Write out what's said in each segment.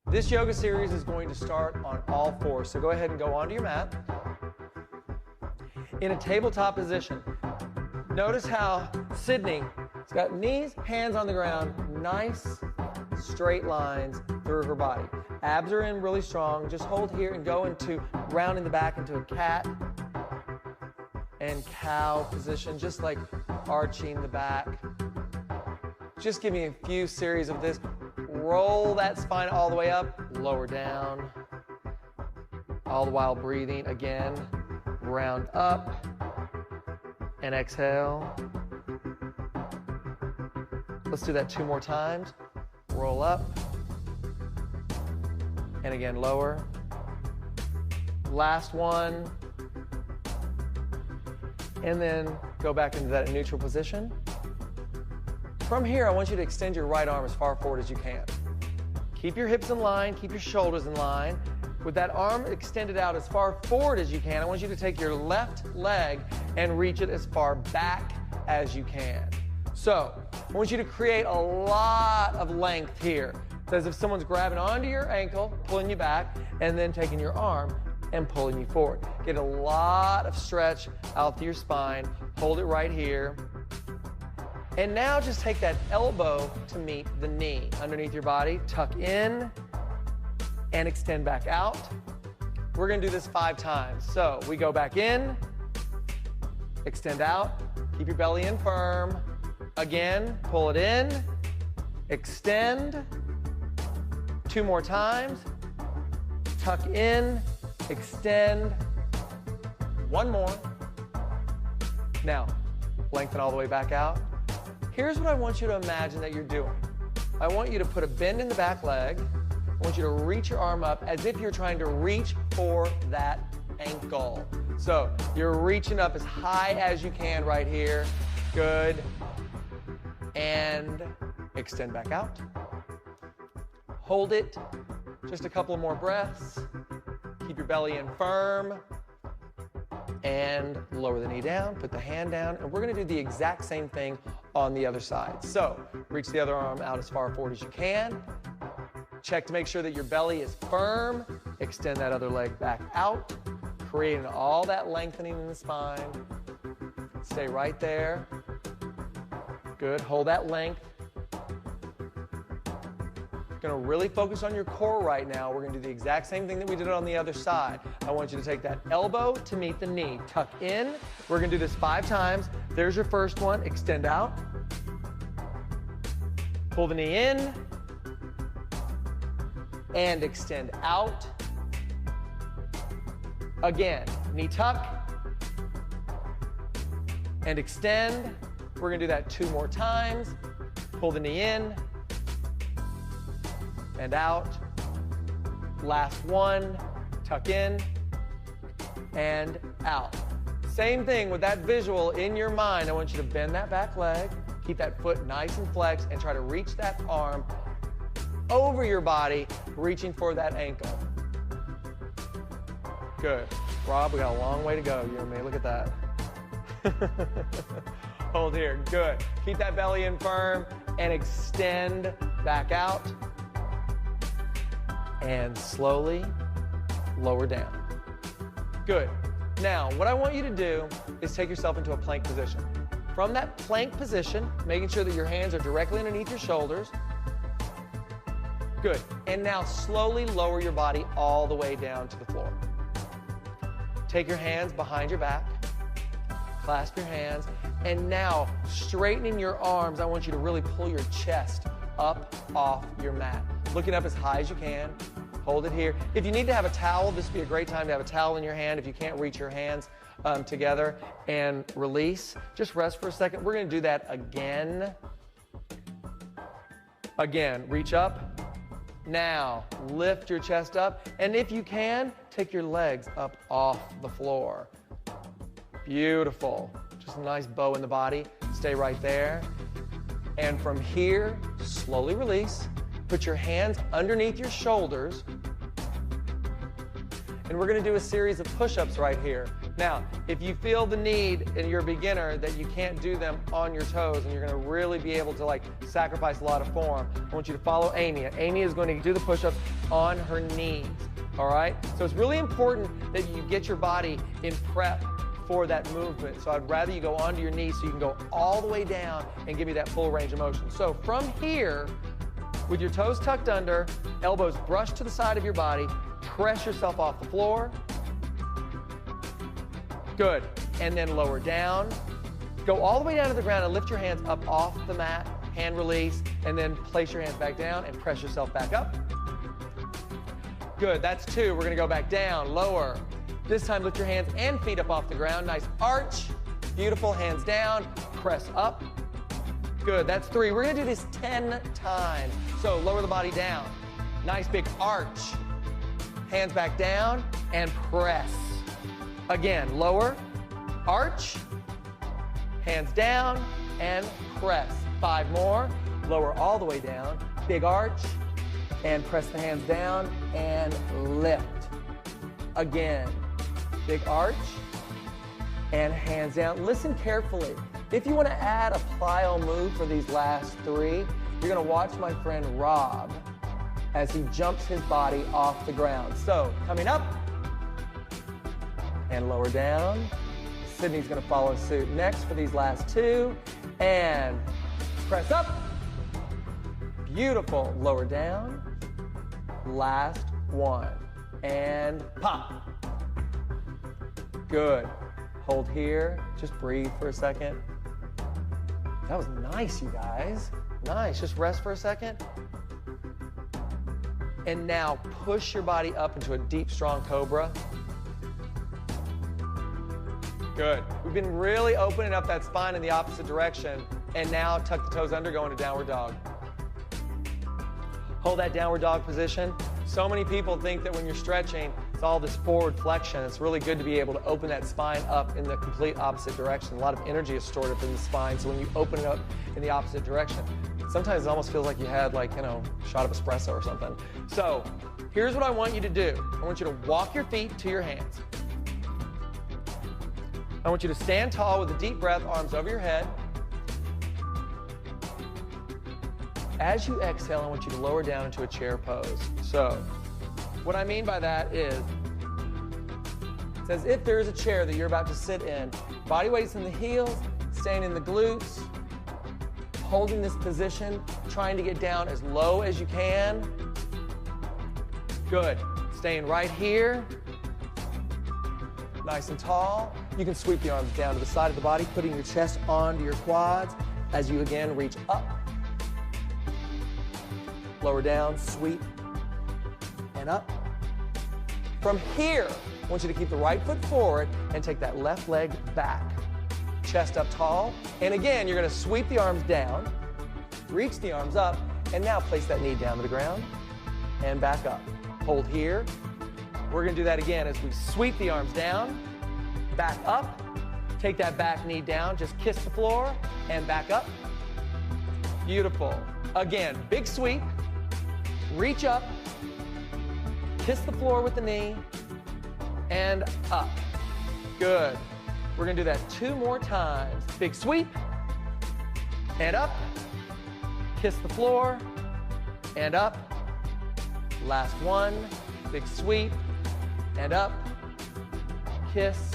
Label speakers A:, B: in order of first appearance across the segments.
A: This yoga series is going to start on all fours, so go ahead and go onto your mat. In a tabletop position, notice how Sydney has got knees, hands on the ground, nice straight lines through her body. Abs are in really strong. Just hold here and go into rounding the back into a cat and cow position, just like arching the back. Just give me a few series of this. Roll that spine all the way up, lower down, all the while breathing again. Round up and exhale. Let's do that 2 more times. Roll up and again lower. Last one. And then go back into that neutral position. From here, I want you to extend your right arm as far forward as you can. Keep your hips in line, keep your shoulders in line. With that arm extended out as far forward as you can, I want you to take your left leg and reach it as far back as you can. So, I want you to create a lot of length here. It's as if someone's grabbing onto your ankle, pulling you back, and then taking your arm and pulling you forward. Get a lot of stretch out through your spine. Hold it right here. And now just take that elbow to meet the knee underneath your body. Tuck in and extend back out. We're going to do this 5 times. So we go back in, extend out, keep your belly in firm. Again, pull it in, extend. 2 more times. Tuck in, extend. 1 more. Now, lengthen all the way back out. Here's what I want you to imagine that you're doing. I want you to put a bend in the back leg. I want you to reach your arm up as if you're trying to reach for that ankle. So you're reaching up as high as you can right here. Good. And extend back out. Hold it. Just a couple more breaths. Keep your belly in firm. And lower the knee down, put the hand down, and we're going to do the exact same thing on the other side. So reach the other arm out as far forward as you can. Check to make sure that your belly is firm. Extend that other leg back out, creating all that lengthening in the spine. Stay right there. Good. Hold that length. Going to really focus on your core right now. We're going to do the exact same thing that we did on the other side. I want you to take that elbow to meet the knee. Tuck in. We're going to do this 5 times. There's your first one. Extend out. Pull the knee in. And extend out. Again, knee tuck. And extend. We're going to do that 2 more times. Pull the knee in. And out. Last one, tuck in and out. Same thing with that visual in your mind. I want you to bend that back leg, keep that foot nice and flexed, and try to reach that arm over your body, reaching for that ankle. Good. Rob, we got a long way to go, you and me. Look at that. Hold here. Good. Keep that belly in firm and extend back out. And slowly lower down. Good. Now, what I want you to do is take yourself into a plank position. From that plank position, making sure that your hands are directly underneath your shoulders. Good. And now slowly lower your body all the way down to the floor. Take your hands behind your back. Clasp your hands. And now, straightening your arms, I want you to really pull your chest up off your mat. Looking up as high as you can. Hold it here. If you need to have a towel, this would be a great time to have a towel in your hand if you can't reach your hands together. And release. Just rest for a second. We're going to do that again. Again, reach up. Now, lift your chest up. And if you can, take your legs up off the floor. Beautiful. Just a nice bow in the body. Stay right there. And from here, slowly release. Put your hands underneath your shoulders. And we're going to do a series of push-ups right here. Now, if you feel the need and you're a beginner that you can't do them on your toes and you're going to really be able to like sacrifice a lot of form, I want you to follow Amy. Amy is going to do the push-ups on her knees, all right? So it's really important that you get your body in prep for that movement. So I'd rather you go onto your knees so you can go all the way down and give me that full range of motion. So from here, with your toes tucked under, elbows brushed to the side of your body, press yourself off the floor. Good. And then lower down. Go all the way down to the ground and lift your hands up off the mat, hand release, and then place your hands back down and press yourself back up. Good. That's 2. We're going to go back down, lower. This time lift your hands and feet up off the ground. Nice arch. Beautiful. Hands down. Press up. Good. That's 3. We're going to do this 10 times. So lower the body down. Nice big arch. Hands back down and press. Again, lower, arch, hands down, and press. 5 more. Lower all the way down. Big arch, and press the hands down, and lift. Again, big arch, and hands down. Listen carefully. If you want to add a plyo move for these last 3, you're going to watch my friend Rob as he jumps his body off the ground. So, coming up, and lower down. Sydney's going to follow suit next for these last 2. And press up. Beautiful. Lower down. Last 1. And pop. Good. Hold here. Just breathe for a second. That was nice, you guys. Nice. Just rest for a second. And now push your body up into a deep, strong cobra. Good. We've been really opening up that spine in the opposite direction. And now tuck the toes under, go into downward dog. Hold that downward dog position. So many people think that when you're stretching, it's all this forward flexion. It's really good to be able to open that spine up in the complete opposite direction. A lot of energy is stored up in the spine, so when you open it up in the opposite direction, sometimes it almost feels like you had like, you know, a shot of espresso or something. So here's what I want you to do. I want you to walk your feet to your hands. I want you to stand tall with a deep breath, arms over your head. As you exhale, I want you to lower down into a chair pose. So, what I mean by that is, it's as if there is a chair that you're about to sit in. Body weight's in the heels, staying in the glutes, holding this position, trying to get down as low as you can. Good. Staying right here. Nice and tall. You can sweep the arms down to the side of the body, putting your chest onto your quads as you again reach up. Lower down, sweep, and up. From here, I want you to keep the right foot forward and take that left leg back. Chest up tall. And again, you're going to sweep the arms down, reach the arms up, and now place that knee down to the ground and back up. Hold here. We're going to do that again as we sweep the arms down, back up, take that back knee down, just kiss the floor, and back up. Beautiful. Again, big sweep, reach up, kiss the floor with the knee, and up. Good. We're going to do that 2 more times. Big sweep, and up, kiss the floor, and up. Last one, big sweep, and up, kiss,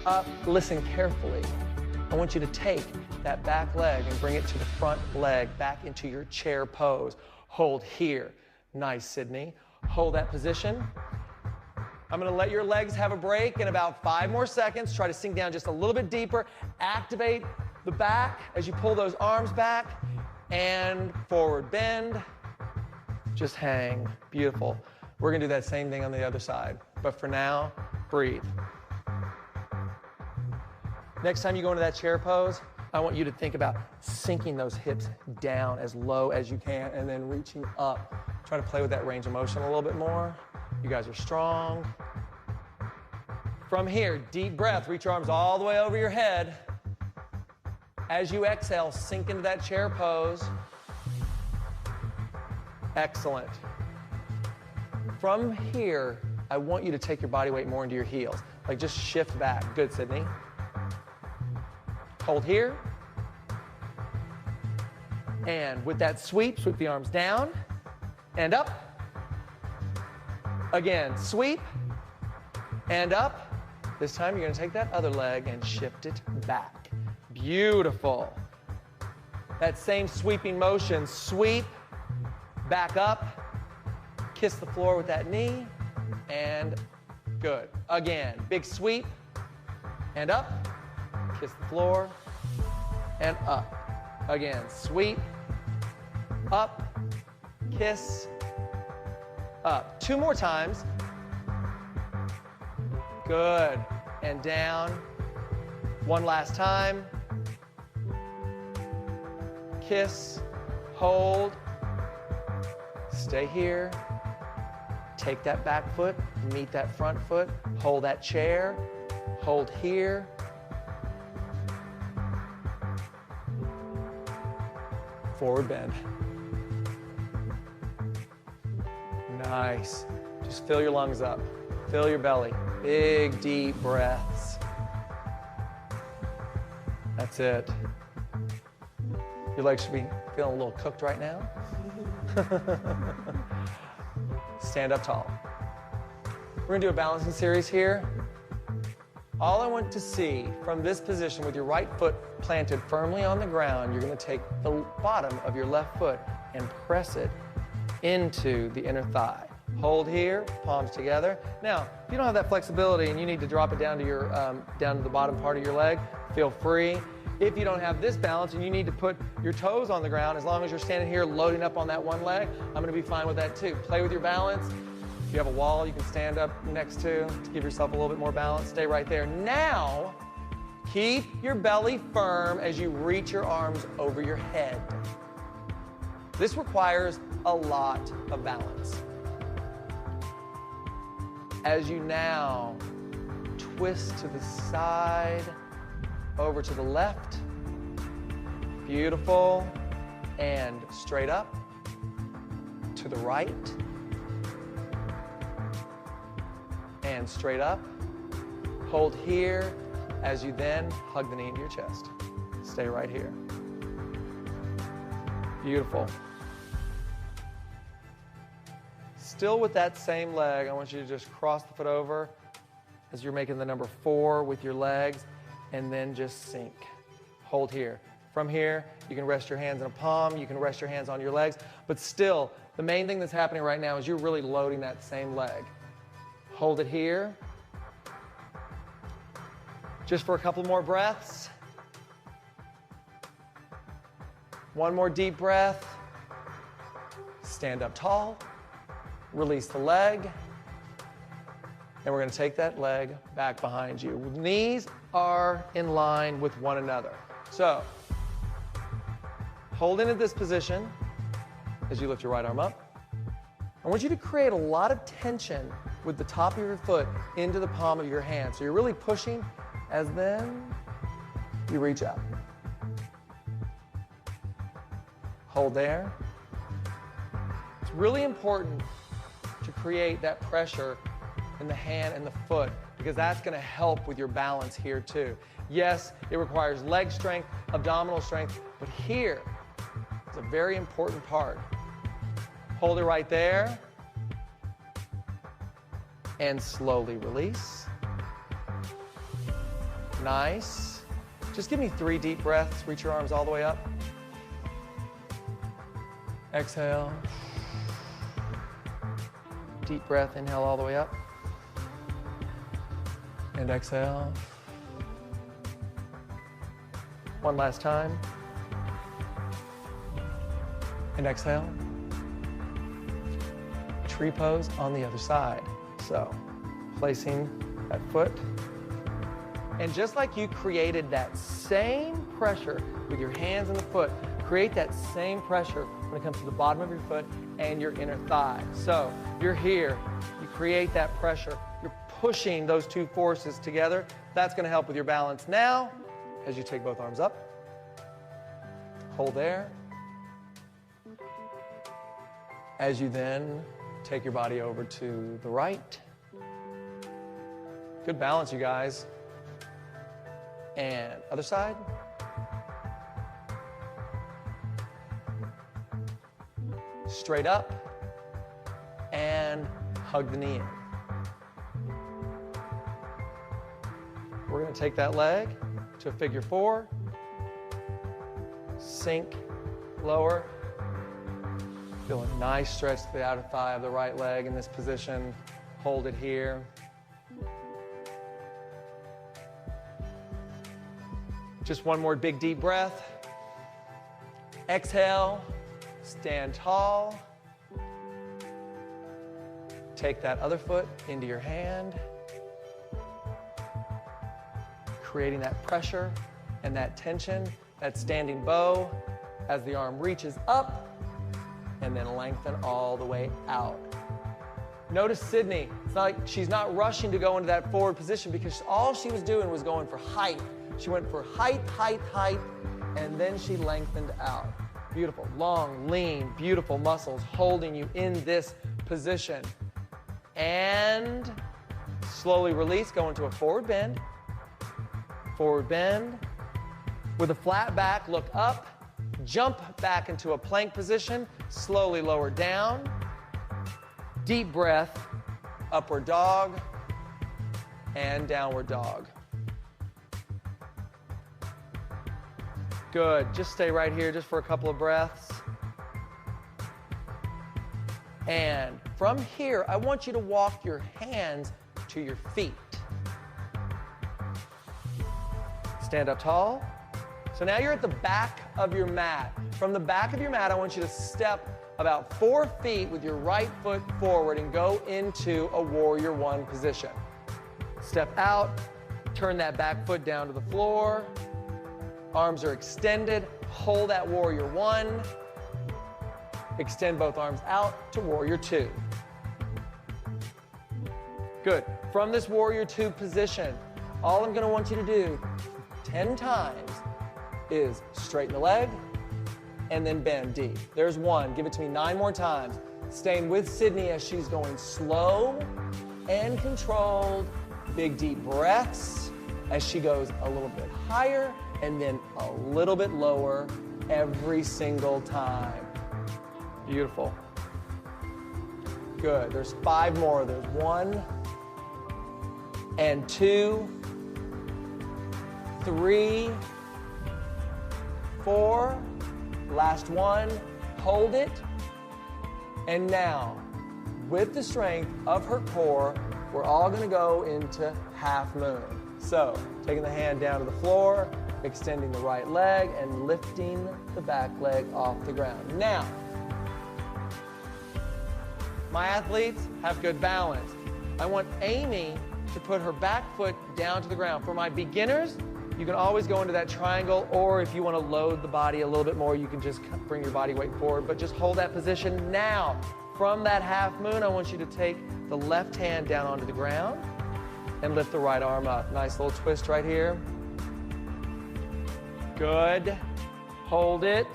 A: up. Listen carefully. I want you to take that back leg and bring it to the front leg, back into your chair pose. Hold here. Nice, Sydney. Hold that position. I'm going to let your legs have a break in about 5 more seconds. Try to sink down just a little bit deeper. Activate the back as you pull those arms back and forward bend. Just hang. Beautiful. We're going to do that same thing on the other side. But for now, breathe. Next time you go into that chair pose, I want you to think about sinking those hips down as low as you can and then reaching up. Try to play with that range of motion a little bit more. You guys are strong. From here, deep breath. Reach your arms all the way over your head. As you exhale, sink into that chair pose. Excellent. From here, I want you to take your body weight more into your heels. Like just shift back. Good, Sydney. Hold here. And with that sweep, sweep the arms down and up. Again, sweep and up. This time you're going to take that other leg and shift it back. Beautiful. That same sweeping motion, sweep, back up, kiss the floor with that knee, and good. Again, big sweep, and up, kiss the floor, and up. Again, sweep, up, kiss, up. 2 more times. Good. And down. 1 last time. Kiss, hold, stay here. Take that back foot, meet that front foot, hold that chair, hold here. Forward bend. Nice. Just fill your lungs up. Fill your belly. Big, deep breaths. That's it. Your legs should be feeling a little cooked right now. Stand up tall. We're going to do a balancing series here. All I want to see from this position with your right foot planted firmly on the ground, you're going to take the bottom of your left foot and press it into the inner thigh. Hold here, palms together. Now, if you don't have that flexibility and you need to drop it down to your down to the bottom part of your leg, feel free. If you don't have this balance and you need to put your toes on the ground, as long as you're standing here loading up on that one leg, I'm going to be fine with that too. Play with your balance. If you have a wall you can stand up next to give yourself a little bit more balance, stay right there. Now, keep your belly firm as you reach your arms over your head. This requires a lot of balance. As you now twist to the side, over to the left, beautiful, and straight up, to the right, and straight up. Hold here as you then hug the knee into your chest. Stay right here. Beautiful. Still with that same leg, I want you to just cross the foot over as you're making the number 4 with your legs, and then just sink. Hold here. From here, you can rest your hands in a palm, you can rest your hands on your legs, but still, the main thing that's happening right now is you're really loading that same leg. Hold it here. Just for a couple more breaths. One more deep breath. Stand up tall. Release the leg. And we're going to take that leg back behind you. Knees are in line with one another. So, hold in at this position as you lift your right arm up. I want you to create a lot of tension with the top of your foot into the palm of your hand. So you're really pushing as then you reach up. Hold there. It's really important to create that pressure in the hand and the foot, because that's going to help with your balance here too. Yes, it requires leg strength, abdominal strength, but here is a very important part. Hold it right there and slowly release. Nice. Just give me 3 deep breaths. Reach your arms all the way up. Exhale. Deep breath, inhale all the way up. And exhale. One last time. And exhale. Tree pose on the other side. So, placing that foot. And just like you created that same pressure with your hands and the foot, create that same pressure when it comes to the bottom of your foot and your inner thigh. So, you're here, you create that pressure, you're pushing those 2 forces together. That's going to help with your balance. Now, as you take both arms up, hold there. As you then take your body over to the right Good balance, you guys. And other side. Straight up. And hug the knee in. We're going to take that leg to a figure four. Sink, lower. Feel a nice stretch to the outer thigh of the right leg in this position. Hold it here. Just one more big deep breath. Exhale, stand tall. Take that other foot into your hand, creating that pressure and that tension, that standing bow as the arm reaches up and then lengthen all the way out. Notice Sydney, it's not like she's not rushing to go into that forward position because all she was doing was going for height. She went for height, height, height, and then she lengthened out. Beautiful, long, lean, beautiful muscles holding you in this position. And slowly release, go into a forward bend. Forward bend. With a flat back, look up. Jump back into a plank position. Slowly lower down. Deep breath. Upward dog. And downward dog. Good. Just stay right here just for a couple of breaths. And from here, I want you to walk your hands to your feet. Stand up tall. So now you're at the back of your mat. From the back of your mat, I want you to step about 4 feet with your right foot forward and go into a warrior one position. Step out, turn that back foot down to the floor. Arms are extended. Hold that warrior one. Extend both arms out to warrior two. Good. From this warrior two position, all I'm going to want you to do 10 times is straighten the leg and then bend deep. There's one. Give it to me 9 more times. Staying with Sydney as she's going slow and controlled. Big deep breaths as she goes a little bit higher and then a little bit lower every single time. Beautiful. Good. There's 5 more. There's 1 and 2, 3, 4. Last one. Hold it. And now, with the strength of her core, we're all going to go into half moon. So, taking the hand down to the floor, extending the right leg, and lifting the back leg off the ground. Now, my athletes have good balance. I want Amy to put her back foot down to the ground. For my beginners, you can always go into that triangle, or if you want to load the body a little bit more, you can just bring your body weight forward, but just hold that position. Now, from that half moon, I want you to take the left hand down onto the ground and lift the right arm up. Nice little twist right here. Good. Hold it.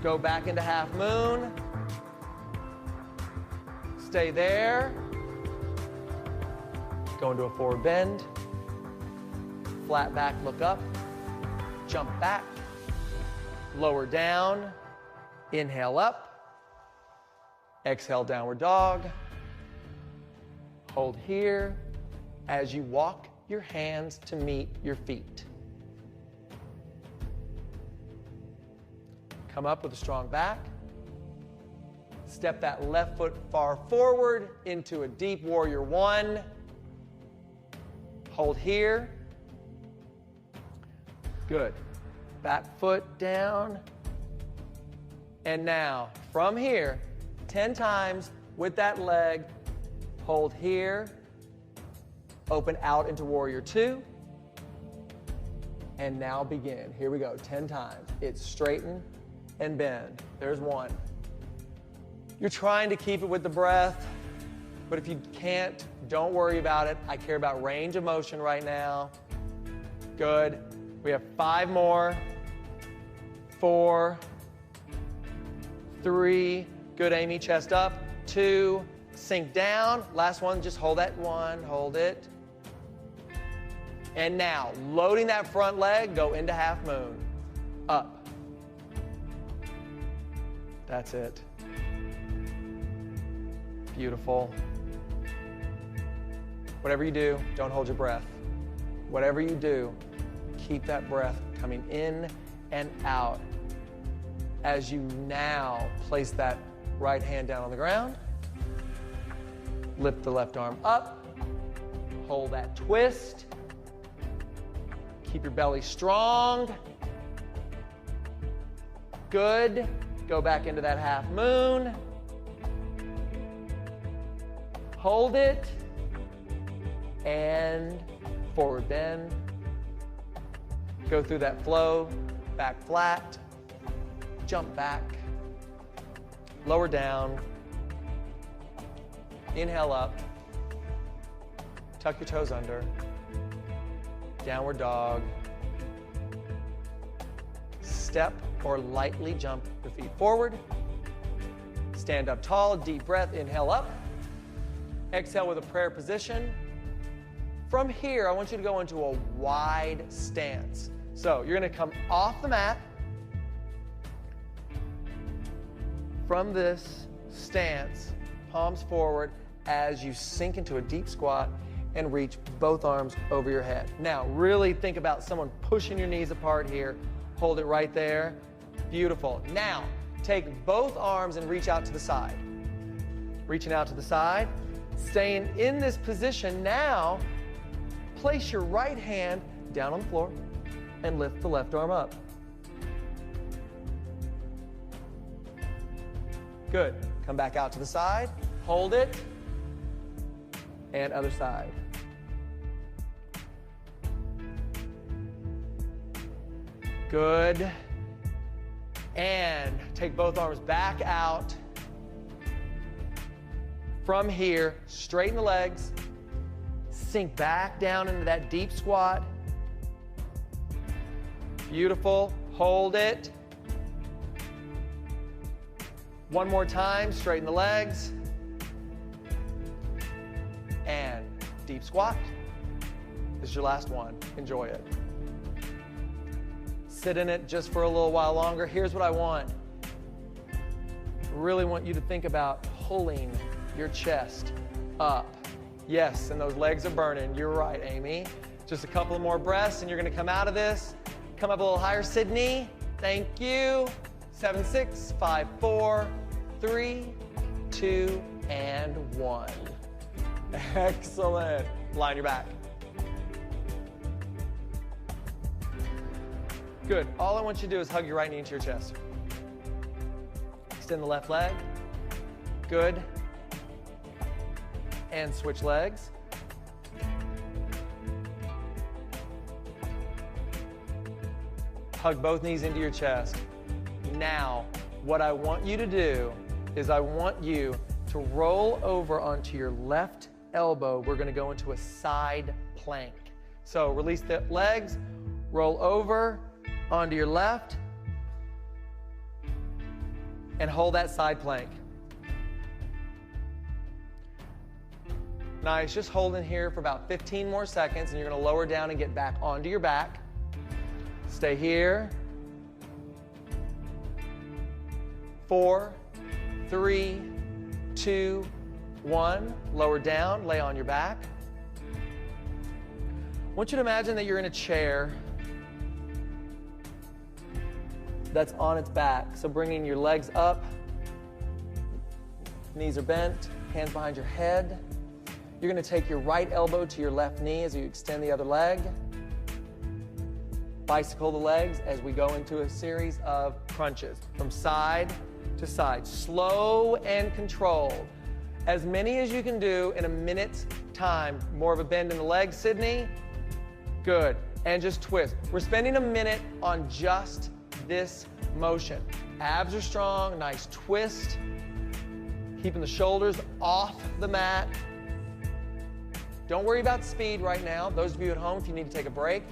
A: Go back into half moon. Stay there. Go into a forward bend. Flat back, look up. Jump back. Lower down. Inhale up. Exhale, downward dog. Hold here as you walk your hands to meet your feet. Come up with a strong back. Step that left foot far forward into a deep warrior one. Hold here. Good. Back foot down. And now, from here, 10 times with that leg. Hold here. Open out into warrior two. And now begin. Here we go, 10 times. It's straighten and bend. There's one. You're trying to keep it with the breath, but if you can't, don't worry about it. I care about range of motion right now. Good. We have 5 more. 4, 3. Good, Amy, chest up. 2, Sink down. Last one, just hold that one, hold it. And now, loading that front leg, go into half moon. Up. That's it. Beautiful. Whatever you do, don't hold your breath. Whatever you do, keep that breath coming in and out as you now place that right hand down on the ground. Lift the left arm up. Hold that twist. Keep your belly strong. Good. Go back into that half moon. Hold it. And forward bend. Go through that flow. Back flat. Jump back. Lower down. Inhale up. Tuck your toes under. Downward dog. Step or lightly jump your feet forward. Stand up tall, deep breath, inhale up. Exhale with a prayer position. From here, I want you to go into a wide stance. So you're going to come off the mat. From this stance, palms forward as you sink into a deep squat and reach both arms over your head. Now, really think about someone pushing your knees apart here. Hold it right there. Beautiful. Now, take both arms and reach out to the side. Reaching out to the side. Staying in this position now, place your right hand down on the floor and lift the left arm up. Good. Come back out to the side. Hold it. And other side. Good. And take both arms back out. From here, straighten the legs. Sink back down into that deep squat. Beautiful. Hold it. One more time, straighten the legs. And deep squat. This is your last one. Enjoy it. Sit in it just for a little while longer. Here's what I want. I really want you to think about pulling your chest up. Yes, and those legs are burning. You're right, Amy. Just a couple of more breaths and you're going to come out of this. Come up a little higher, Sydney. Thank you. 7, 6, 5, 4, 3, 2, and 1. Excellent. Line your back. Good. All I want you to do is hug your right knee into your chest. Extend the left leg. Good. And switch legs. Hug both knees into your chest. Now, what I want you to do is I want you to roll over onto your left elbow. We're going to go into a side plank. So release the legs, roll over onto your left, and hold that side plank. Nice, just hold in here for about 15 more seconds and you're going to lower down and get back onto your back. Stay here. 4, 3, 2, 1. Lower down, lay on your back. I want you to imagine that you're in a chair that's on its back. So bringing your legs up, knees are bent, hands behind your head. You're going to take your right elbow to your left knee as you extend the other leg. Bicycle the legs as we go into a series of crunches from side to side. Slow and controlled. As many as you can do in a minute's time. More of a bend in the legs, Sydney. Good. And just twist. We're spending a minute on just this motion. Abs are strong, nice twist. Keeping the shoulders off the mat. Don't worry about speed right now. Those of you at home, if you need to take a break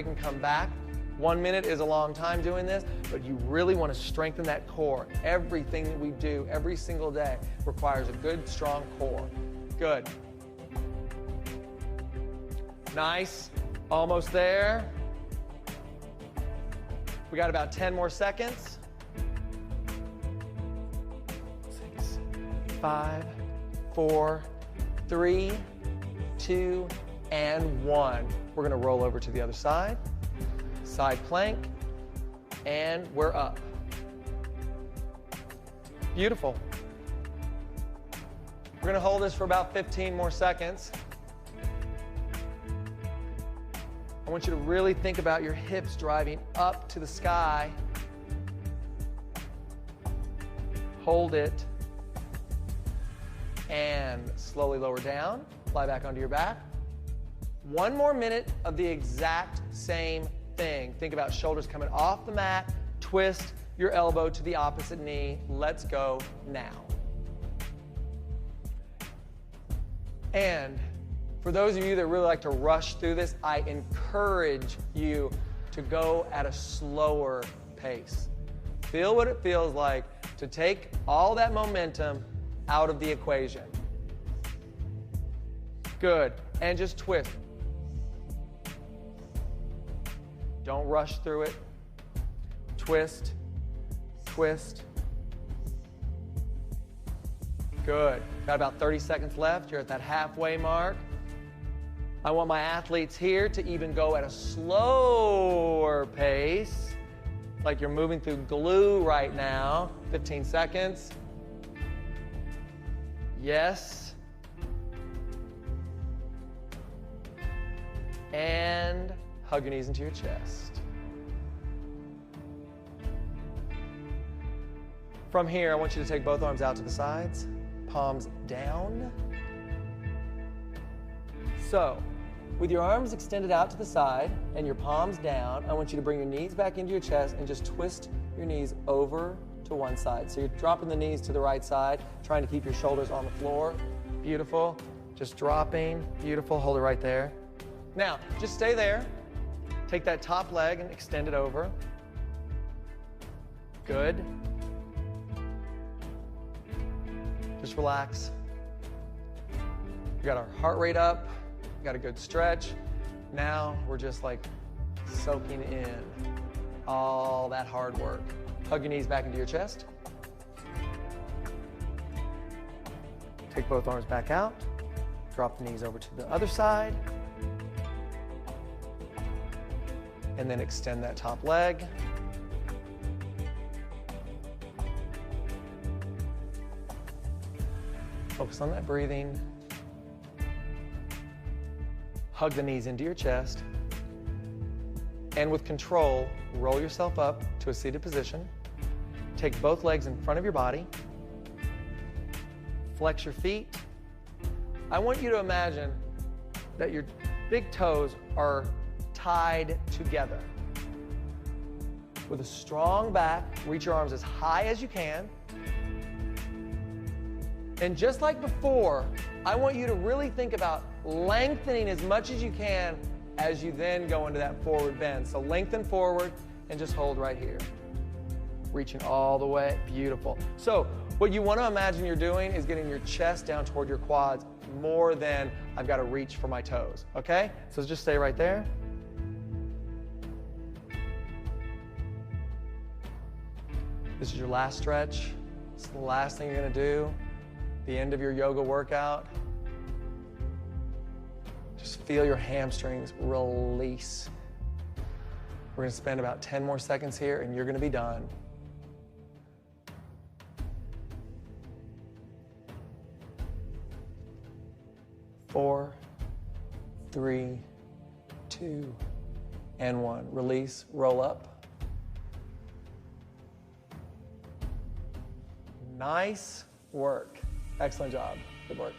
A: and come back. 1 minute is a long time doing this, but you really want to strengthen that core. Everything that we do every single day requires a good, strong core. Good. Nice. Almost there. We got about 10 more seconds. 6, 5, 4, 3, 2, and 1. We're going to roll over to the other side. Side plank, and we're up. Beautiful. We're going to hold this for about 15 more seconds. I want you to really think about your hips driving up to the sky. Hold it, and slowly lower down. Lie back onto your back. 1 more minute of the exact same thing. Think about shoulders coming off the mat. Twist your elbow to the opposite knee. Let's go now. And for those of you that really like to rush through this, I encourage you to go at a slower pace. Feel what it feels like to take all that momentum out of the equation. Good. And just twist. Don't rush through it. Twist, twist. Good. Got about 30 seconds left. You're at that halfway mark. I want my athletes here to even go at a slower pace, like you're moving through glue right now. 15 seconds. Yes. And hug your knees into your chest. From here, I want you to take both arms out to the sides, palms down. So, with your arms extended out to the side and your palms down, I want you to bring your knees back into your chest and just twist your knees over to one side. So you're dropping the knees to the right side, trying to keep your shoulders on the floor. Beautiful. Just dropping. Beautiful. Hold it right there. Now, just stay there. Take that top leg and extend it over. Good. Just relax. We got our heart rate up. We got a good stretch. Now we're just like soaking in all that hard work. Hug your knees back into your chest. Take both arms back out. Drop the knees over to the other side. And then extend that top leg. Focus on that breathing. Hug the knees into your chest. And with control, roll yourself up to a seated position. Take both legs in front of your body. Flex your feet. I want you to imagine that your big toes are tied together. With a strong back, reach your arms as high as you can. And just like before, I want you to really think about lengthening as much as you can as you then go into that forward bend. So lengthen forward and just hold right here. Reaching all the way. Beautiful. So what you want to imagine you're doing is getting your chest down toward your quads more than I've got to reach for my toes. Okay? So just stay right there. This is your last stretch. It's the last thing you're going to do. The end of your yoga workout. Just feel your hamstrings release. We're going to spend about 10 more seconds here and you're going to be done. Four, 3, 2, and 1. Release, roll up. Nice work. Excellent job. Good work.